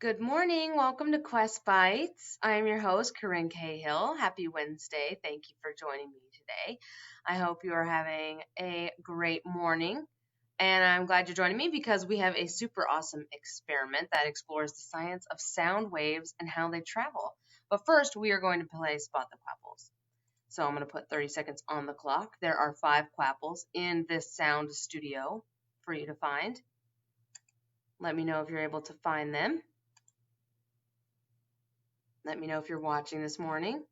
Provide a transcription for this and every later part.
Good morning. Welcome to Quest Bites. I'm your host, Corinne Cahill. Happy Wednesday. Thank you for joining me today. I hope you are having a great morning. And I'm glad you're joining me because we have a super awesome experiment that explores the science of sound waves and how they travel. But first, we are going to play Spot the Quapples. So I'm going to put 30 seconds on the clock. There are 5 quapples in this sound studio for you to find. Let me know if you're able to find them. Let me know if you're watching this morning.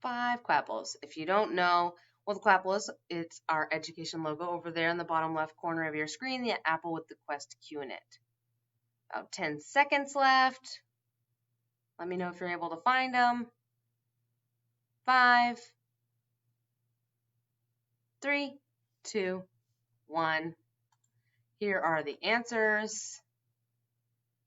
Five quapples. If you don't know what the quapple is, it's our education logo over there in the bottom left corner of your screen, the apple with the Quest Q in it. About 10 seconds left. Let me know if you're able to find them. 5, 3, 2, 1. Here are the answers.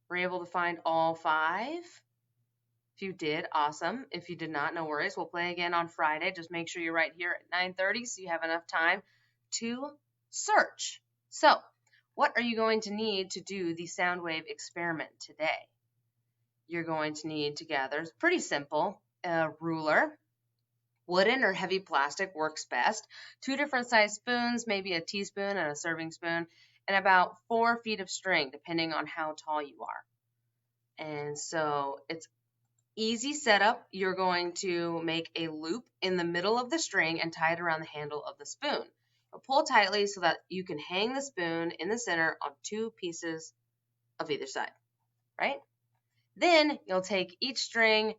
Were you able to find all 5? If you did, awesome. If you did not, no worries. We'll play again on Friday. Just make sure you're right here at 9:30 so you have enough time to search. So, what are you going to need to do the sound wave experiment today? You're going to need to gather, it's pretty simple, a ruler. Wooden or heavy plastic works best. 2 different size spoons, maybe a teaspoon and a serving spoon, and about 4 feet of string, depending on how tall you are. And so it's easy setup. You're going to make a loop in the middle of the string and tie it around the handle of the spoon. You'll pull tightly so that you can hang the spoon in the center on 2 pieces of either side, right? Then you'll take each string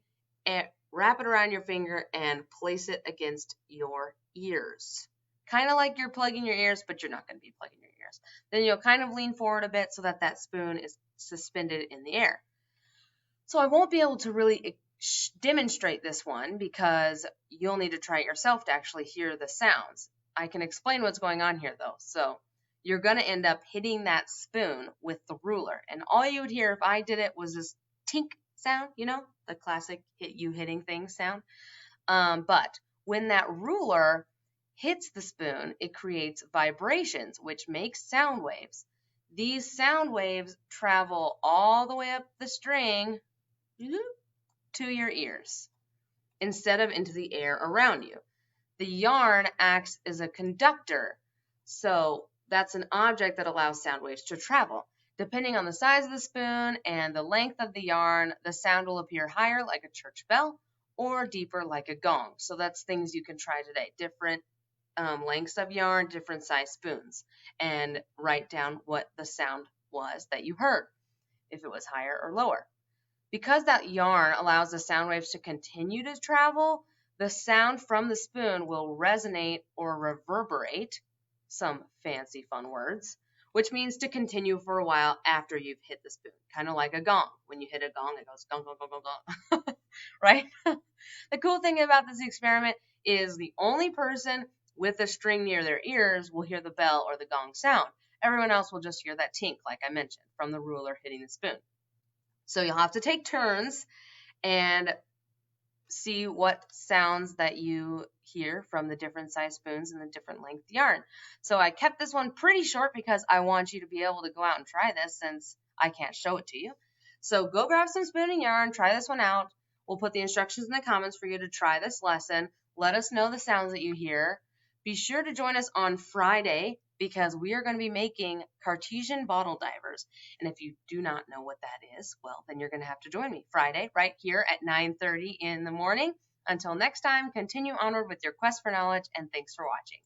and wrap it around your finger and place it against your ears. Kind of like you're plugging your ears, but you're not going to be plugging your ears. Then you'll kind of lean forward a bit so that that spoon is suspended in the air. So I won't be able to really demonstrate this one because you'll need to try it yourself to actually hear the sounds. I can explain what's going on here though. So you're going to end up hitting that spoon with the ruler. And all you would hear if I did it was this tink sound, the classic hit you hitting things sound. But when that ruler hits the spoon, it creates vibrations, which makes sound waves. These sound waves travel all the way up the string to your ears instead of into the air around you. The yarn acts as a conductor, so that's an object that allows sound waves to travel. Depending on the size of the spoon and the length of the yarn, the sound will appear higher like a church bell or deeper like a gong. So that's things you can try today. Different lengths of yarn, different size spoons, and write down what the sound was that you heard, if it was higher or lower. Because that yarn allows the sound waves to continue to travel, the sound from the spoon will resonate or reverberate, some fancy fun words, which means to continue for a while after you've hit the spoon, kind of like a gong. When you hit a gong, it goes gong, gong, gong, gong, gong, right? The cool thing about this experiment is the only person with a string near their ears will hear the bell or the gong sound. Everyone else will just hear that tink, like I mentioned, from the ruler hitting the spoon. So you'll have to take turns and see what sounds that you hear from the different size spoons and the different length yarn. So I kept this one pretty short because I want you to be able to go out and try this since I can't show it to you. So go grab some spoon and yarn, try this one out. We'll put the instructions in the comments for you to try this lesson. Let us know the sounds that you hear. Be sure to join us on Friday because we are going to be making Cartesian bottle divers. And if you do not know what that is, well, then you're going to have to join me Friday right here at 9:30 in the morning. Until next time, continue onward with your quest for knowledge, and thanks for watching.